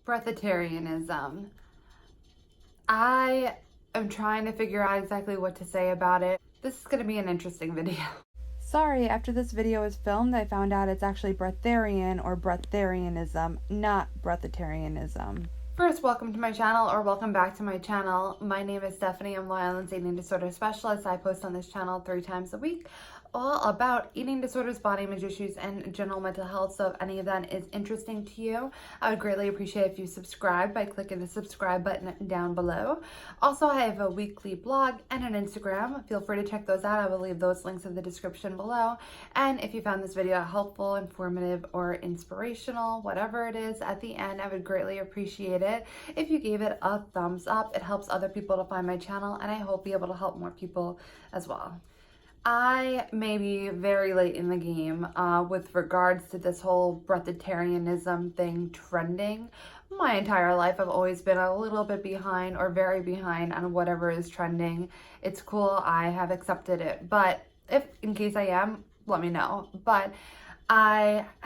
Breatharianism. I am trying to figure out exactly what to say about it. This is going to be an interesting video. Sorry, after this video is filmed, I found out it's actually Breatharian or Breatharianism, not Breatharianism. First, welcome to my channel, or welcome back to my channel. My name is Stephanie. I'm Long Island's eating disorder specialist. I post on this channel 3 times a week, all about eating disorders, body image issues, and general mental health. So if any of that is interesting to you, I would greatly appreciate if you subscribe by clicking the subscribe button down below. Also, I have a weekly blog and an Instagram. Feel free to check those out. I will leave those links in the description below. And if you found this video helpful, informative, or inspirational, whatever it is, at the end, I would greatly appreciate it if you gave it a thumbs up. It helps other people to find my channel, and I hope be able to help more people as well. I may be very late in the game with regards to this whole breatharianism thing trending. My entire life I've always been a little bit behind, or very behind, on whatever is trending. It's cool, I have accepted it, but if in case I am, let me know. But I've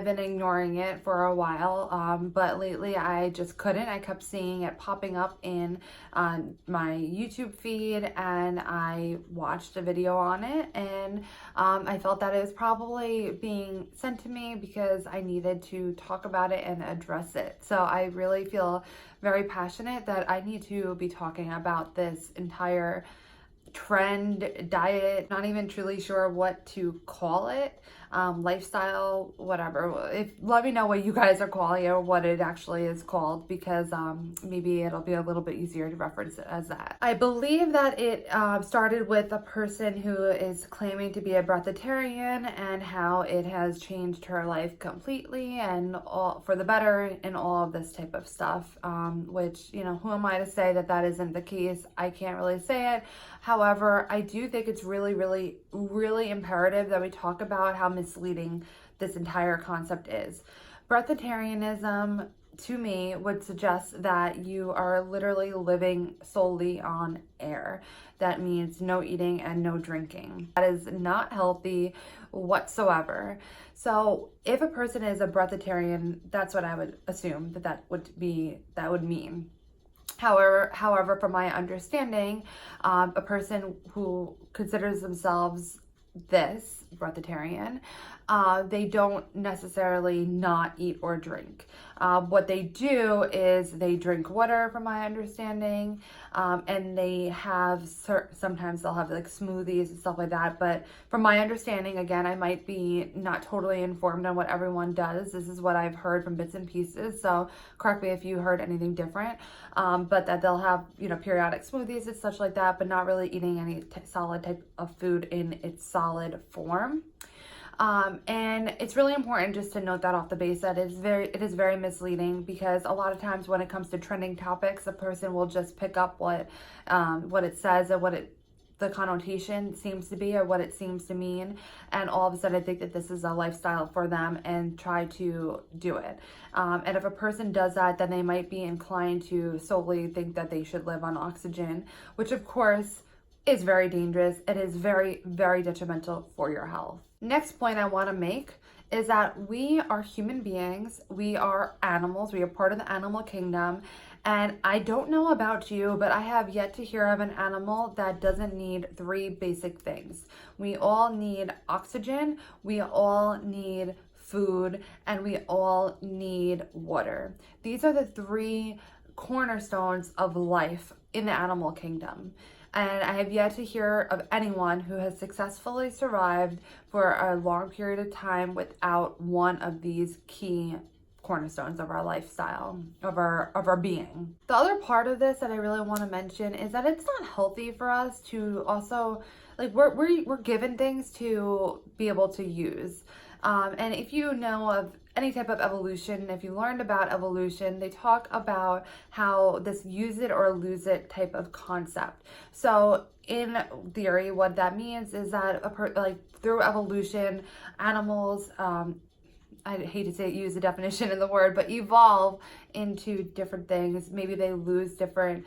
been ignoring it for a while, but lately I just couldn't. I kept seeing it popping up in my YouTube feed, and I watched a video on it, and I felt that it was probably being sent to me because I needed to talk about it and address it. So I really feel very passionate that I need to be talking about this entire trend, diet, not even truly sure what to call it, lifestyle, whatever. Let me know what you guys are calling it or what it actually is called, because maybe it'll be a little bit easier to reference it as that. I believe that it started with a person who is claiming to be a breatharian, and how it has changed her life completely and all for the better and all of this type of stuff, which, you know, who am I to say that that isn't the case? I can't really say it. However, I do think it's really imperative that we talk about how misleading this entire concept is. Breatharianism, to me, would suggest that you are literally living solely on air. That means no eating and no drinking. That is not healthy whatsoever. So if a person is a breatharian, that's what I would assume that would mean. However, from my understanding, a person who considers themselves this breatharian, they don't necessarily not eat or drink. What they do is they drink water, from my understanding, and they have sometimes they'll have like smoothies and stuff like that. But from my understanding, again, I might be not totally informed on what everyone does. This is what I've heard from bits and pieces, so correct me if you heard anything different. But that they'll have, you know, periodic smoothies and such like that, but not really eating any solid type of food in its solid form. And it's really important just to note that off the base, that it is very misleading, because a lot of times when it comes to trending topics, a person will just pick up what it says and the connotation seems to be, or what it seems to mean, and all of a sudden I think that this is a lifestyle for them and try to do it. And if a person does that, then they might be inclined to solely think that they should live on oxygen, which of course is very dangerous. It is very detrimental for your health. Next point I want to make is that we are human beings. We are animals. We are part of the animal kingdom. And I don't know about you, but I have yet to hear of an animal that doesn't need 3 basic things. We all need oxygen, we all need food, and we all need water. These are the 3 cornerstones of life in the animal kingdom. And I have yet to hear of anyone who has successfully survived for a long period of time without one of these key cornerstones of our lifestyle, of our being. The other part of this that I really want to mention is that it's not healthy for us to also, like, we're given things to be able to use. And if you know of any type of evolution, if you learned about evolution, they talk about how this use it or lose it type of concept. So in theory, what that means is that through evolution, animals I hate to say use the definition of the word, but evolve into different things. Maybe they lose different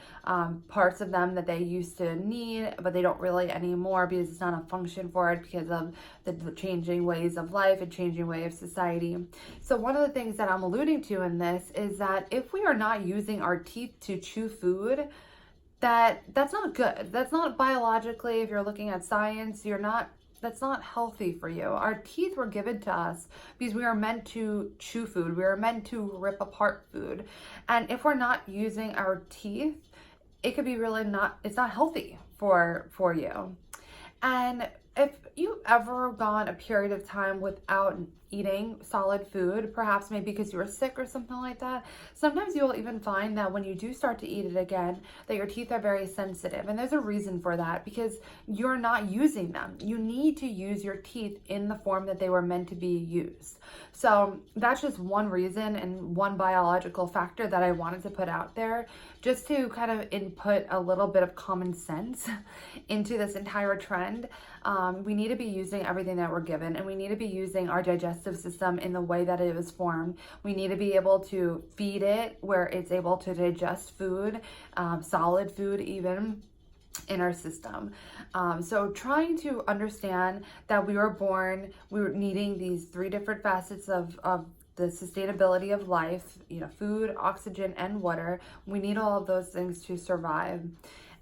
parts of them that they used to need, but they don't really anymore because it's not a function for it because of the changing ways of life and changing way of society. So one of the things that I'm alluding to in this is that if we are not using our teeth to chew food, that's not good. That's not biologically, if you're looking at science, that's not healthy for you. Our teeth were given to us because we are meant to chew food. We are meant to rip apart food. And if we're not using our teeth, it could be really it's not healthy for you. And if you've ever gone a period of time without eating solid food, perhaps maybe because you were sick or something like that, sometimes you'll even find that when you do start to eat it again, that your teeth are very sensitive. And there's a reason for that, because you're not using them. You need to use your teeth in the form that they were meant to be used. So that's just one reason and one biological factor that I wanted to put out there, just to kind of input a little bit of common sense into this entire trend. We need to be using everything that we're given, and we need to be using our digestive system in the way that it was formed. We need to be able to feed it where it's able to digest food, solid food even, in our system. So trying to understand that we were needing these three different facets of the sustainability of life, food, oxygen, and water. We need all of those things to survive.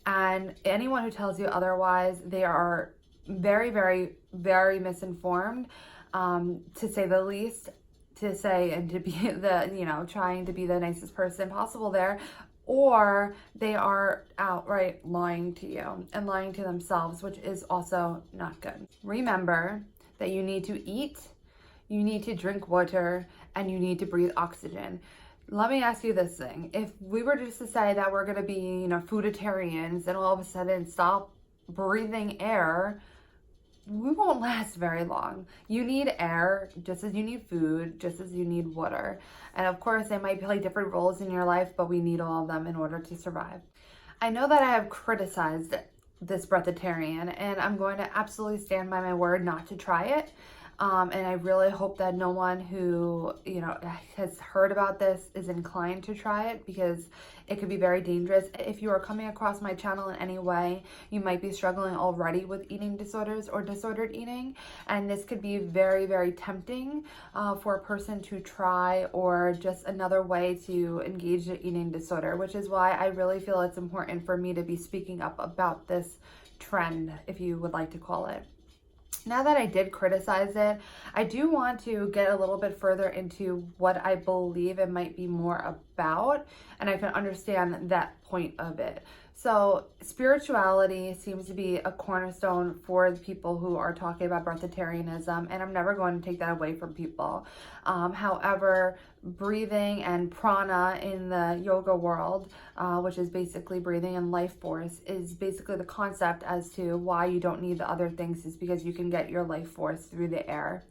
And anyone who tells you otherwise, they are very, very, very misinformed, to say the least, and to be trying to be the nicest person possible there, or they are outright lying to you and lying to themselves, which is also not good. Remember that you need to eat, you need to drink water, and you need to breathe oxygen. Let me ask you this thing. If we were just to say that we're going to be, fooditarians and all of a sudden stop breathing air, we won't last very long. You need air just as you need food, just as you need water. And of course, they might play different roles in your life, but we need all of them in order to survive. I know that I have criticized this breatharian, and I'm going to absolutely stand by my word not to try it. And I really hope that no one who, has heard about this is inclined to try it, because it could be very dangerous. If you are coming across my channel in any way, you might be struggling already with eating disorders or disordered eating. And this could be very, very tempting for a person to try, or just another way to engage the eating disorder, which is why I really feel it's important for me to be speaking up about this trend, if you would like to call it. Now that I did criticize it, I do want to get a little bit further into what I believe it might be more about, and I can understand that point of it. So spirituality seems to be a cornerstone for the people who are talking about breatharianism, and I'm never going to take that away from people. However, breathing and prana in the yoga world, which is basically breathing and life force, is basically the concept as to why you don't need the other things, is because you can get your life force through the air.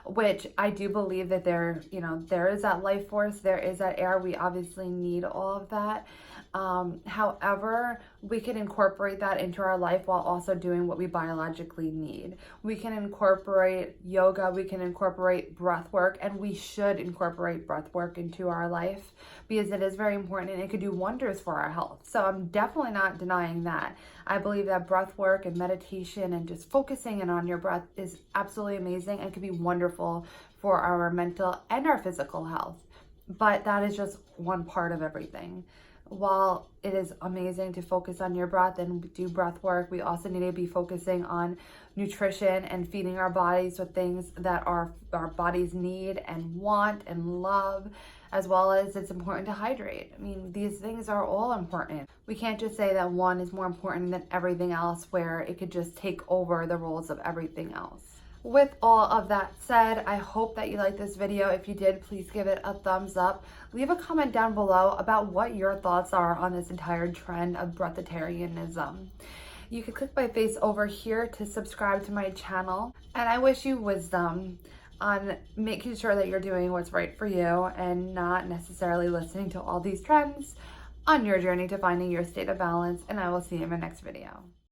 Which I do believe that there is that life force, there is that air. We obviously need all of that. However, we can incorporate that into our life while also doing what we biologically need. We can incorporate yoga, we can incorporate breath work, and we should incorporate breath work into our life, because it is very important and it could do wonders for our health. So I'm definitely not denying that. I believe that breath work and meditation and just focusing in on your breath is absolutely amazing and can be wonderful for our mental and our physical health. But that is just one part of everything. While it is amazing to focus on your breath and do breath work, we also need to be focusing on nutrition and feeding our bodies with things that our bodies need and want and love, as well as it's important to hydrate. I mean, these things are all important. We can't just say that one is more important than everything else, where it could just take over the roles of everything else. With all of that said, I hope that you liked this video. If you did, please give it a thumbs up. Leave a comment down below about what your thoughts are on this entire trend of breatharianism. You can click my face over here to subscribe to my channel. And I wish you wisdom on making sure that you're doing what's right for you and not necessarily listening to all these trends on your journey to finding your state of balance. And I will see you in my next video.